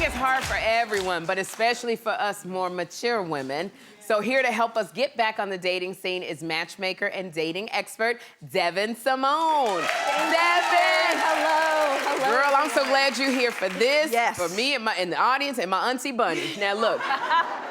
it's hard for everyone, but especially for us more mature women. So here to help us get back on the dating scene is matchmaker and dating expert, Devyn Simone. Devyn! Hello, hello. Girl, I'm so glad you're here for this, Yes. for me and the audience and my auntie Bunny. Now look,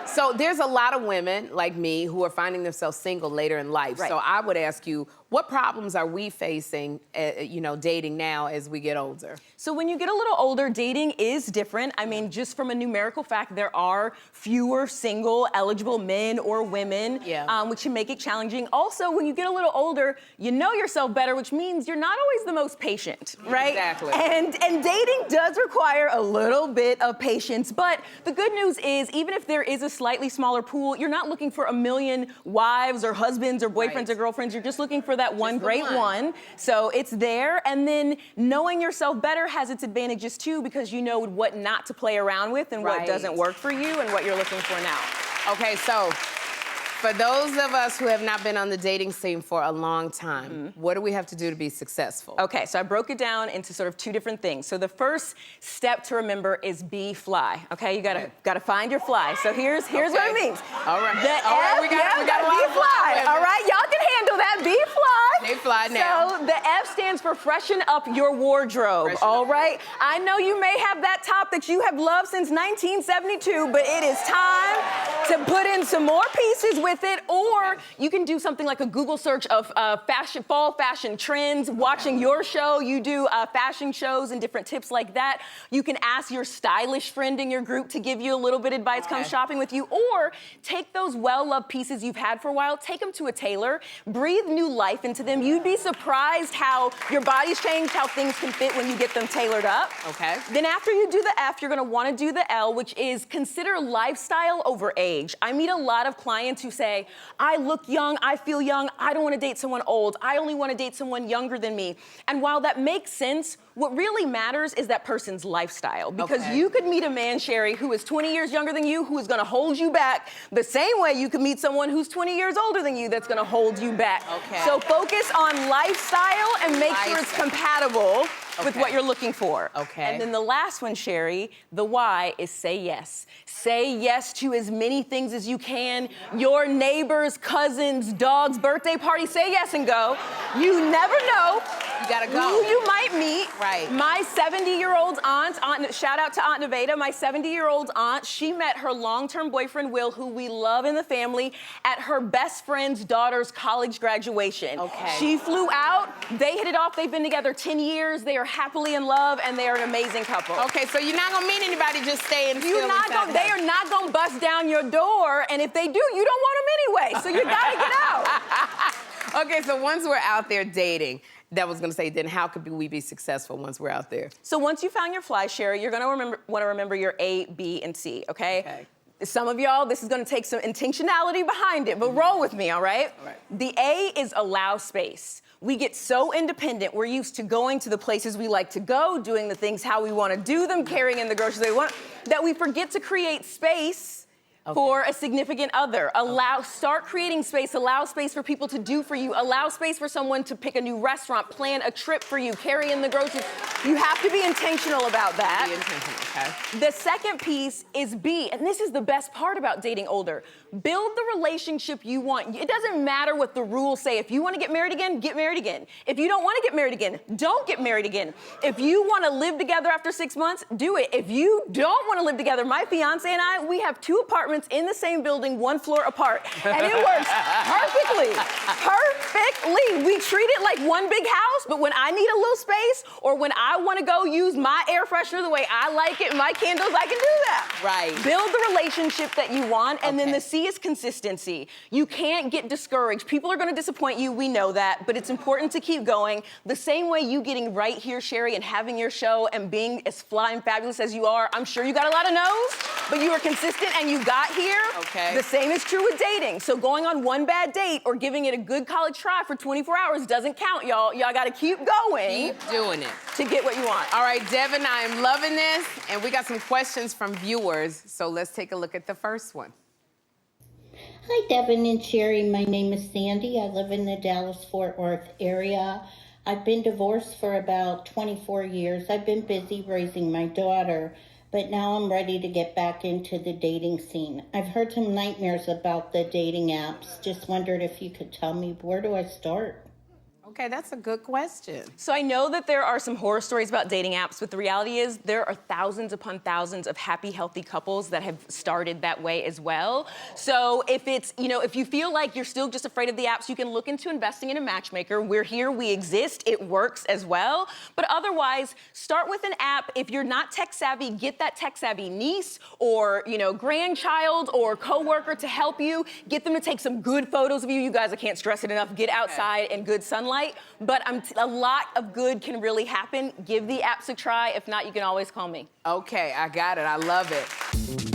so there's a lot of women like me who are finding themselves single later in life. Right. So I would ask you, what problems are we facing, dating now as we get older? So when you get a little older, dating is different. I mean, just from a numerical fact, there are fewer single eligible men or women, which can make it challenging. Also, when you get a little older, you know yourself better, which means you're not always the most patient, right? Exactly. And dating does require a little bit of patience, but the good news is, even if there is a slightly smaller pool, you're not looking for a million wives or husbands or boyfriends or girlfriends. You're just looking for that one great one. So it's there. And then knowing yourself better has its advantages too, because you know what not to play around with and what doesn't work for you and what you're looking for now. Okay, so for those of us who have not been on the dating scene for a long time, what do we have to do to be successful? Okay, so I broke it down into sort of two different things. So the first step to remember is be fly. Okay, you gotta find your fly. So here's what it means. All right. We got a lot of fly. All right, y'all can handle that. Be fly. Be fly now. So the F stands for freshen up your wardrobe. All right. I know you may have that top that you have loved since 1972, but it is time to put in some more pieces with it, or you can do something like a Google search of fall fashion trends, watching your show. You do fashion shows and different tips like that. You can ask your stylish friend in your group to give you a little bit of advice, come shopping with you, or take those well-loved pieces you've had for a while, take them to a tailor, breathe new life into them. You'd be surprised how your body's changed, how things can fit when you get them tailored up. Okay. Then after you do the F, you're gonna wanna do the L, which is consider lifestyle over age. I meet a lot of clients who say, I look young, I feel young, I don't wanna date someone old, I only wanna date someone younger than me. And while that makes sense, what really matters is that person's lifestyle. Because you could meet a man, Sherri, who is 20 years younger than you, who is gonna hold you back the same way you could meet someone who's 20 years older than you that's gonna hold you back. So focus on lifestyle and make sure it's compatible with what you're looking for. And then the last one, Sherri, the Y, is say yes. Say yes to as many things as you can. Your neighbor's, cousin's, dog's birthday party, say yes and go. You never know. You gotta go. Who you might meet. Right. My 70-year-old aunt, shout out to Aunt Nevada, my 70-year-old aunt, she met her long-term boyfriend, Will, who we love in the family, at her best friend's daughter's college graduation. She flew out, they hit it off, they've been together 10 years, they are happily in love, and they are an amazing couple. Okay, so you're not gonna meet anybody just staying still. They are not gonna bust down your door, and if they do, you don't want them anyway, so you gotta get out. Okay, so once we're out there dating, that was gonna say, then how could we be successful once we're out there? So once you found your fly, Sherri, you're gonna wanna remember your A, B, and C, okay? Some of y'all, this is gonna take some intentionality behind it, but roll with me, all right? The A is allow space. We get so independent, we're used to going to the places we like to go, doing the things how we wanna do them, carrying in the groceries they want, that we forget to create space for a significant other. Start creating space, allow space for people to do for you, allow space for someone to pick a new restaurant, plan a trip for you, carry in the groceries. You have to be intentional about that. Be intentional, The second piece is B, and this is the best part about dating older. Build the relationship you want. It doesn't matter what the rules say. If you want to get married again, get married again. If you don't want to get married again, don't get married again. If you want to live together after 6 months, do it. If you don't want to live together, my fiance and I, we have 2 apartments in the same building, 1 floor apart, and it works perfectly. Perfectly. We treat it like one big house, but when I need a little space, or when I want to go use my air freshener the way I like it, my candles, I can do that. Build the relationship that you want, and then the C is consistency. You can't get discouraged. People are going to disappoint you, we know that, but it's important to keep going. The same way you getting right here, Sherri, and having your show and being as fly and fabulous as you are, I'm sure you got a lot of no's, but you are consistent and you got here. The same is true with dating. So going on one bad date or giving it a good college try for 24 hours doesn't count, y'all. Y'all gotta keep going. Keep doing it. To get what you want. All right, Devyn, I am loving this, and we got some questions from viewers, so let's take a look at the first one. Hi, Devyn and Sherri. My name is Sandy. I live in the Dallas-Fort Worth area. I've been divorced for about 24 years. I've been busy raising my daughter. but now I'm ready to get back into the dating scene. I've heard some nightmares about the dating apps. Just wondered if you could tell me, where do I start? Okay, that's a good question. So I know that there are some horror stories about dating apps, but the reality is there are thousands upon thousands of happy, healthy couples that have started that way as well. So if it's, if you feel like you're still just afraid of the apps, you can look into investing in a matchmaker. We're here, we exist, it works as well. But otherwise, start with an app. If you're not tech savvy, get that tech savvy niece or, grandchild or coworker to help you. Get them to take some good photos of you. You guys, I can't stress it enough. Get outside in good sunlight. But a lot of good can really happen. Give the apps a try. If not, you can always call me. Okay, I got it. I love it.